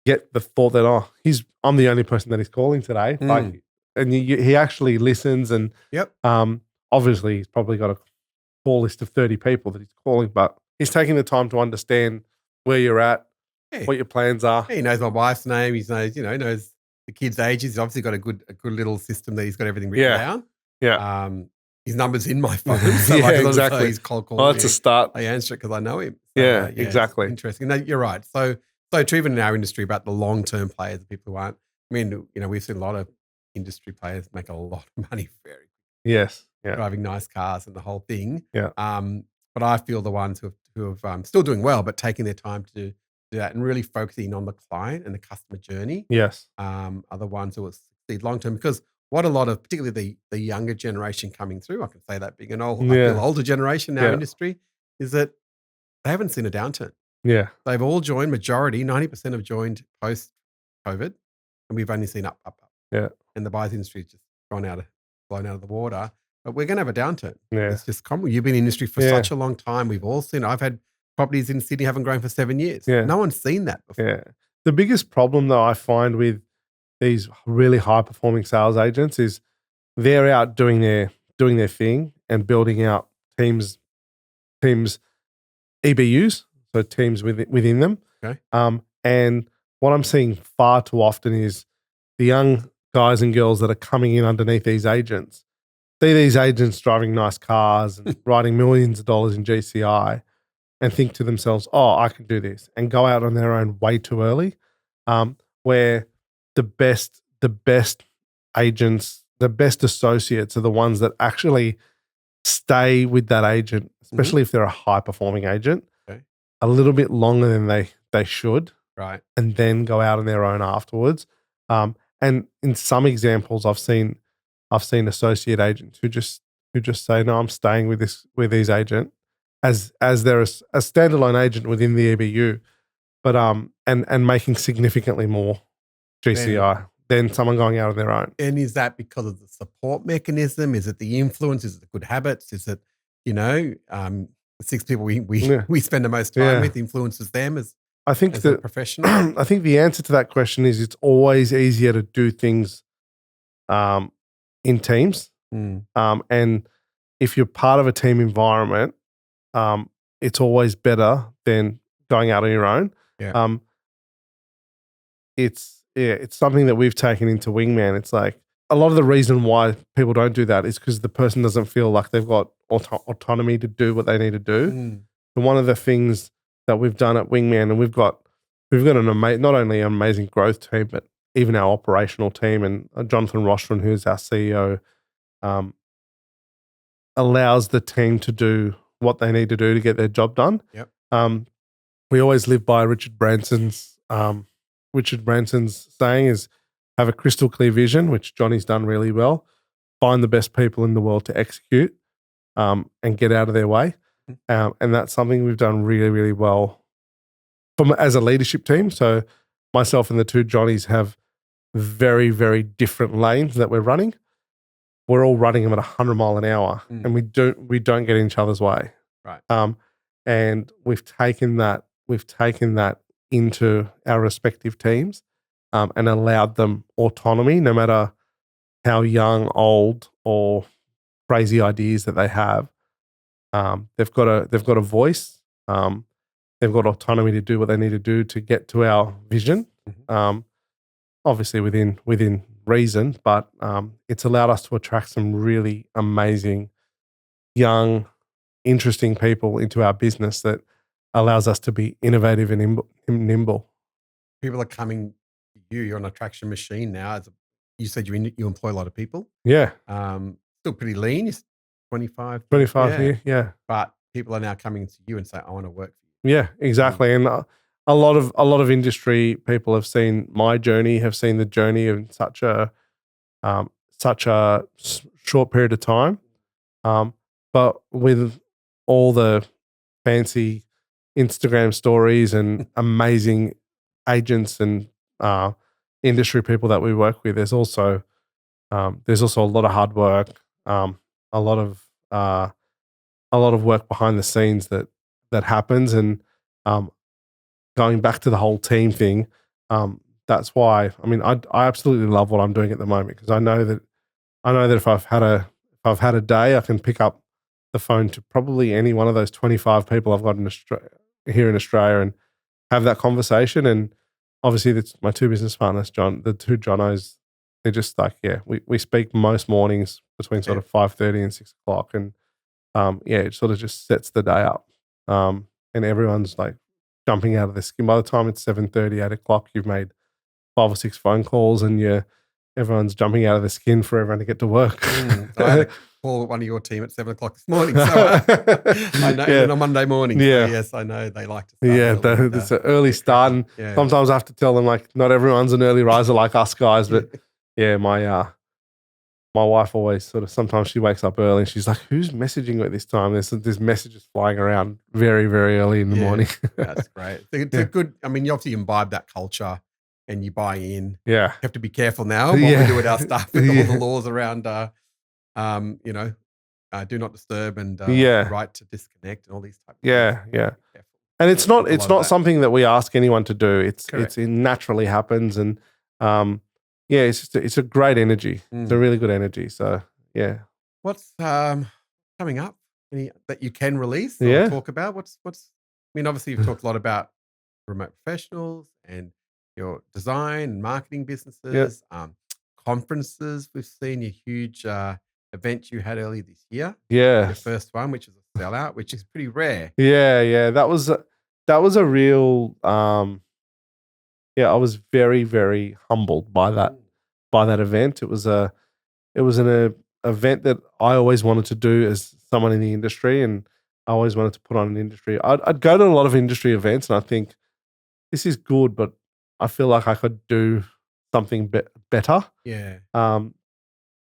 get the thought that, I'm the only person that he's calling today. Like, and he actually listens, and obviously he's probably got a call list of 30 people that he's calling, but he's taking the time to understand where you're at, what your plans are. He knows my wife's name. He knows the kids' ages. He's obviously got a good little system that he's got everything written down. Yeah. His number's in my phone. So exactly. He's cold calling. Well, that's a start. I answer it because I know him. So, exactly. Interesting. No, you're right. So so true even in our industry about the long-term players, the people who aren't. I mean, we've seen a lot of industry players make a lot of money very Yes. Yeah. driving nice cars and the whole thing. Yeah. But I feel the ones who have still doing well, but taking their time to do that and really focusing on the client and the customer journey Yes. are the ones who will succeed long term. Because what a lot of, particularly the younger generation coming through, I can say that being I feel Yeah. older generation in our Yeah. industry, is that they haven't seen a downturn. Yeah. They've all joined, majority, 90% have joined post-COVID, and we've only seen up. Yeah. And the buyers industry has just blown out of the water. But we're going to have a downturn. Yeah. It's just common. You've been in the industry for Yeah. such a long time. We've all seen it. I've had properties in Sydney haven't grown for 7 years. Yeah. No one's seen that before. Yeah. The biggest problem though I find with these really high performing sales agents is they're out doing their thing and building out teams EBUs, so teams within them. Okay. And what I'm seeing far too often is the young guys and girls that are coming in underneath these agents see these agents driving nice cars and writing millions of dollars in GCI and think to themselves, oh, I can do this, and go out on their own way too early. Where the best agents, the best associates are the ones that actually stay with that agent, especially if they're a high performing agent, a little bit longer than they should, right? And then go out on their own afterwards. And in some examples, I've seen associate agents who just say, no, I'm staying with these agent as they're a standalone agent within the EBU, but and making significantly more GCI than someone going out on their own. And is that because of the support mechanism? Is it the influence? Is it the good habits? Is it, the 6 people we spend the most time with influences them as a professional? I think the answer to that question is it's always easier to do things in teams. And if you're part of a team environment, it's always better than going out on your own. Yeah. It's something that we've taken into Wingman. It's like a lot of the reason why people don't do that is because the person doesn't feel like they've got autonomy to do what they need to do. And one of the things that we've done at Wingman, and we've got not only an amazing growth team, but even our operational team, and Jonathan Roshran, who's our CEO, allows the team to do what they need to do to get their job done. Yep. We always live by Richard Branson's saying is have a crystal clear vision, which Johnny's done really well. Find the best people in the world to execute, and get out of their way. And that's something we've done really, really well as a leadership team. So myself and the 2 Johnnies have very, very different lanes that we're running. We're all running them at 100 mile an hour, and we don't get in each other's way. Right. And we've taken that into our respective teams, and allowed them autonomy, no matter how young, old, or crazy ideas that they have. They've got a voice. They've got autonomy to do what they need to do to get to our vision. Obviously within reason, but it's allowed us to attract some really amazing, young, interesting people into our business that allows us to be innovative and nimble. People are coming to you. You're an attraction machine now. You said you employ a lot of people. Yeah. Still pretty lean. You're 25 here. Yeah. But people are now coming to you and say, I want to work for you. Yeah, exactly. And a lot of industry people have seen my journey, have seen the journey in such a short period of time. But with all the fancy Instagram stories and amazing agents and industry people that we work with, there's also a lot of hard work, a lot of work behind the scenes that happens. And going back to the whole team thing, that's why I absolutely love what I'm doing at the moment, because I know that if I've had a day, I can pick up the phone to probably any one of those 25 people I've got here in Australia and have that conversation. And obviously that's my 2 business partners, the 2 Jonos. They're just like, we speak most mornings between sort of 5:30 and 6 o'clock. And it sort of just sets the day up. And everyone's like jumping out of their skin. By the time it's 7:30, 8 o'clock, you've made 5 or 6 phone calls and everyone's jumping out of their skin for everyone to get to work. I had a call with one of your team at 7 o'clock this morning. So I know, and on Monday morning. Yeah. So yes, I know they like to start early. It's an early start. And sometimes I have to tell them, like, not everyone's an early riser like us guys. But yeah, my wife always sometimes she wakes up early and she's like, who's messaging at this time? There's messages flying around very, very early in the morning. That's great. It's a good, I mean, you obviously imbibe that culture and you buy in. Yeah. You have to be careful now what we do with our staff with all the laws around, do not disturb and right to disconnect and all these types of things. Yeah. And it's not something that we ask anyone to do. It naturally happens. And it's a great energy. It's a really good energy. So yeah. What's coming up? Any that you can release or talk about? What's I mean, obviously you've talked a lot about remote professionals and your design and marketing businesses, conferences. We've seen your huge event you had earlier this year. Yeah. Your first one, which is a sellout, which is pretty rare. Yeah. That was a real I was very, very humbled by that event. It was an event that I always wanted to do as someone in the industry, and I always wanted to put on an industry. I'd go to a lot of industry events and I think this is good, but I feel like I could do something better. Yeah.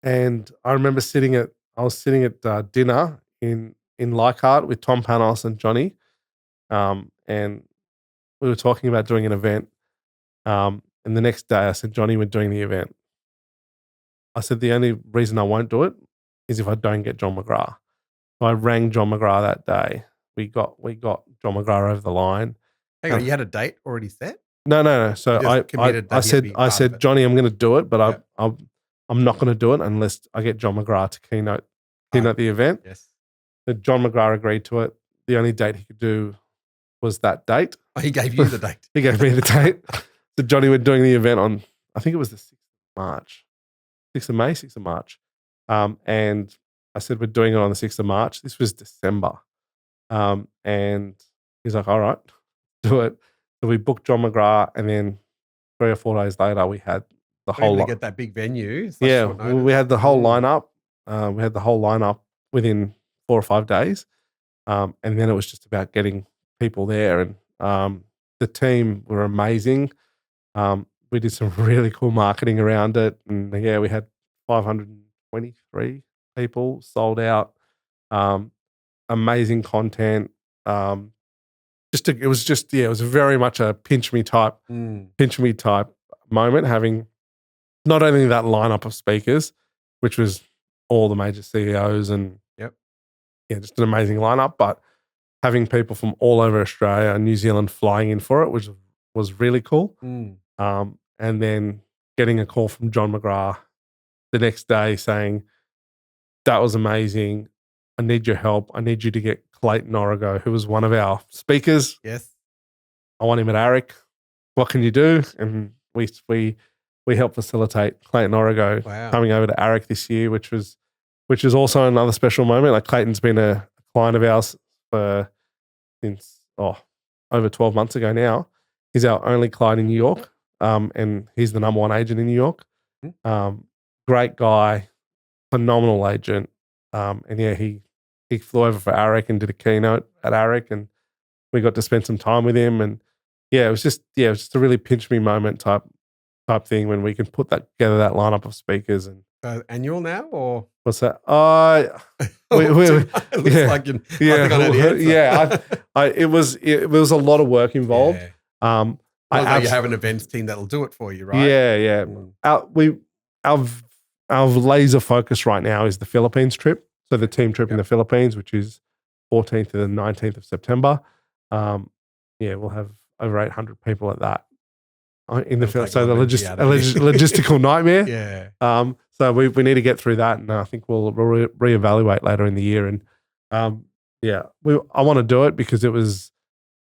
And I remember I was sitting at dinner in Leichhardt with Tom Panos and Johnny, and we were talking about doing an event. And the next day I said, Johnny, we're doing the event. I said, the only reason I won't do it is if I don't get John McGrath. So I rang John McGrath that day. We got John McGrath over the line. Hang on, you had a date already set? No. So I said, Johnny, I'm going to do it, but I'm not going to do it unless I get John McGrath to keynote the event. Yes. So John McGrath agreed to it. The only date he could do was that date. Oh, he gave you the date. He gave me the date. So Johnny, we're doing the event on, I think it was the 6th of March. 6th of May, 6th of March. And I said, we're doing it on the 6th of March. This was December. And he's like, all right, do it. So we booked John McGrath, and then 3 or 4 days later, we had the whole to get that big venue. We had the whole lineup. We had the whole lineup within 4 or 5 days. And then it was just about getting people there. And the team were amazing. We did some really cool marketing around it. And we had 523 people sold out. Amazing content. It was very much a pinch me type moment, having not only that lineup of speakers, which was all the major CEOs and just an amazing lineup, but having people from all over Australia and New Zealand flying in for it, which was really cool. And then getting a call from John McGrath the next day saying, that was amazing. I need your help. I need you to get Clayton Origo, who was one of our speakers. Yes. I want him at ARIC. What can you do? And we helped facilitate Clayton Origo coming over to ARIC this year, which is also another special moment. Like, Clayton's been a client of ours since over 12 months ago now. He's our only client in New York, and he's the number one agent in New York. Great guy, phenomenal agent. And he flew over for ARIC and did a keynote at ARIC, and we got to spend some time with him. And it was just a really pinch me moment type thing when we can put that together, that lineup of speakers. And annual now, or what's that? It looks like you. It was a lot of work involved. You have an events team that'll do it for you, right? Yeah. Our laser focus right now is the Philippines trip. So the team trip in the Philippines, which is 14th to the 19th of September. We'll have over 800 people at that in the Philippines. So the logistical nightmare. So we need to get through that, and I think we'll reevaluate later in the year. And I want to do it because it was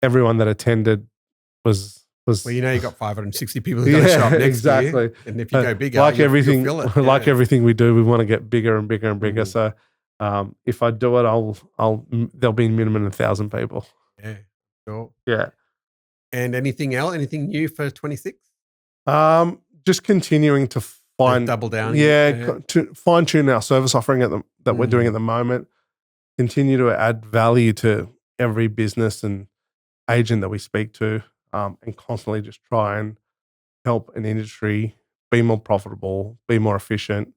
everyone that attended was. Well, you got 560 people who are going to show up next year. And if you go bigger, everything, you'll fill it. Like everything we do, we want to get bigger and bigger and bigger. So if I do it, there'll be minimum 1,000 people. Yeah, sure. Yeah. And anything else? Anything new for 26? Just continuing to find Double down. to fine tune our service offering that we're doing at the moment. Continue to add value to every business and agent that we speak to, and constantly just try and help an industry be more profitable, be more efficient,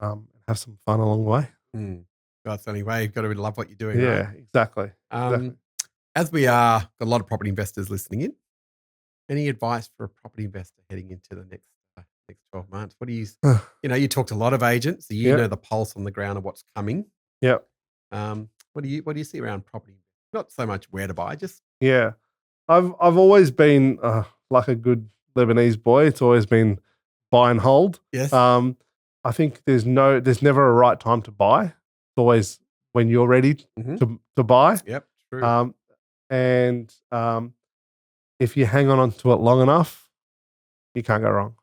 have some fun along the way. That's the only way. You've got to love what you're doing. Yeah, right? exactly. As we got a lot of property investors listening in, any advice for a property investor heading into the next 12 months? What do you, you talk to a lot of agents, so you know the pulse on the ground of what's coming. Yeah. What do you see around property? Not so much where to buy, just I've always been like a good Lebanese boy. It's always been buy and hold. Yes. I think there's never a right time to buy. It's always when you're ready to buy. Yep. True. And if you hang on to it long enough, you can't go wrong.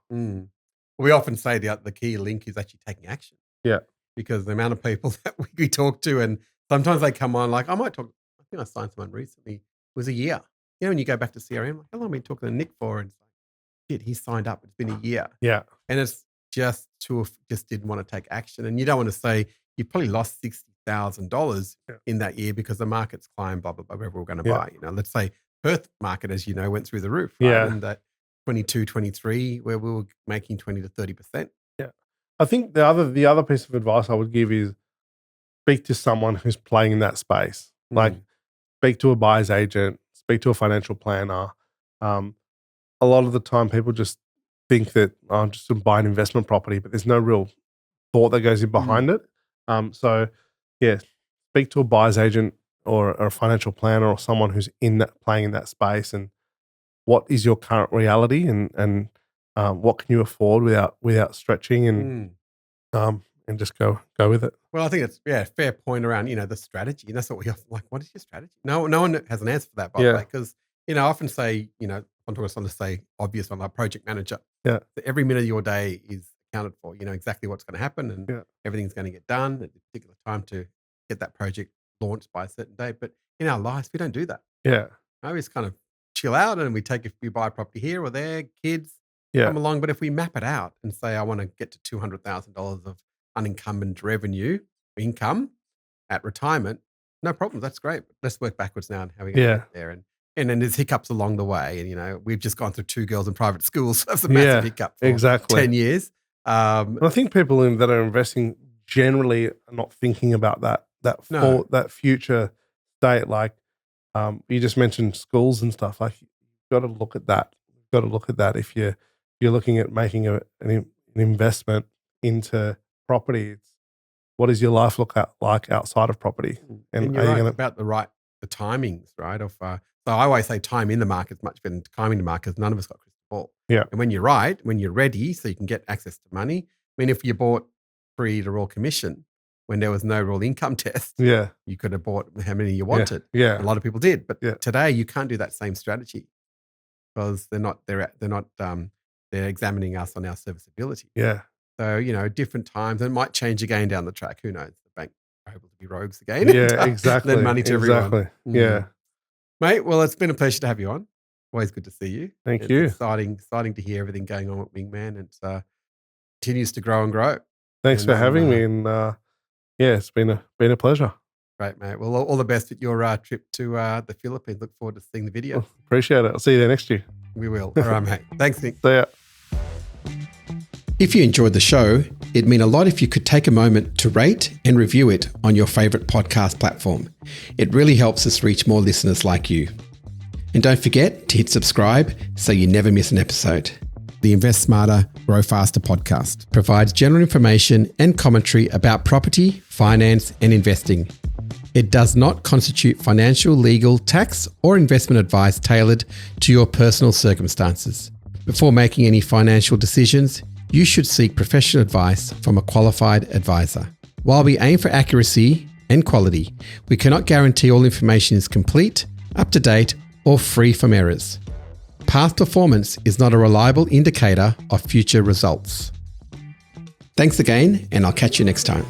We often say the key link is actually taking action. Yeah. Because the amount of people that we talk to, and sometimes they come on like, I think I signed someone recently. It was a year. When you go back to CRM, like, how long have we been talking to Nick for? And it's like, shit, he signed up. It's been a year. Yeah. And it's just didn't want to take action. And you don't want to say you probably lost $60,000 in that year because the market's climbed, blah, blah, blah, wherever we're going to buy. Let's say Perth market, as you know, went through the roof. Right? Yeah. And that 22, 23, where we were making 20 to 30%. Yeah. I think the other piece of advice I would give is speak to someone who's playing in that space. Like speak to a buyer's agent, speak to a financial planner. A lot of the time people just think that I'm just going to buy an investment property, but there's no real thought that goes in behind it. So speak to a buyer's agent or a financial planner or someone who's playing in that space, and what is your current reality and what can you afford without stretching and just go with it. Well, I think it's a fair point around the strategy, and that's what we often like. What is your strategy? No one has an answer for that, by the way, because I often say I'm talking to say obvious one, like project manager. Yeah, that every minute of your day is accounted for. You know exactly what's going to happen, and everything's going to get done at a particular time to get that project launched by a certain date. But in our lives, we don't do that. Yeah, we just kind of chill out, and if we buy a property here or there, kids come along. But if we map it out and say, I want to get to $200,000 of unencumbered income at retirement, no problem. That's great. Let's work backwards now and how we going to get there. And then there's hiccups along the way. And, we've just gone through 2 girls in private schools. So that's a massive hiccup for 10 years. I think people that are investing generally are not thinking about that future state. Like you just mentioned schools and stuff. Like you've got to look at that. If you're looking at making an investment into property, what does your life look like outside of property? And you're right about the timings, right? So I always say time in the market is much better than timing the market, because none of us got crystal ball. Yeah. And when you're ready, so you can get access to money. I mean, if you bought pre the Royal Commission when there was no real income test, you could have bought how many you wanted. Yeah. A lot of people did, but today you can't do that same strategy because they're examining us on our serviceability. Yeah. So, different times, and it might change again down the track. Who knows? The bank are able to be rogues again. Yeah, exactly. Lend money to everyone. Exactly. Yeah. Mate, well, it's been a pleasure to have you on. Always good to see you. Thank you. Exciting to hear everything going on at Wingman. It continues to grow and grow. Thanks for having me. And it's been a pleasure. Great, mate. Well, all the best at your trip to the Philippines. Look forward to seeing the video. Appreciate it. I'll see you there next year. We will. All right, mate. Thanks, Nick. See ya. If you enjoyed the show, it'd mean a lot if you could take a moment to rate and review it on your favorite podcast platform. It really helps us reach more listeners like you. And don't forget to hit subscribe so you never miss an episode. The Invest Smarter, Grow Faster podcast provides general information and commentary about property, finance, and investing. It does not constitute financial, legal, tax, or investment advice tailored to your personal circumstances. Before making any financial decisions, you should seek professional advice from a qualified advisor. While we aim for accuracy and quality, we cannot guarantee all information is complete, up to date, or free from errors. Past performance is not a reliable indicator of future results. Thanks again, and I'll catch you next time.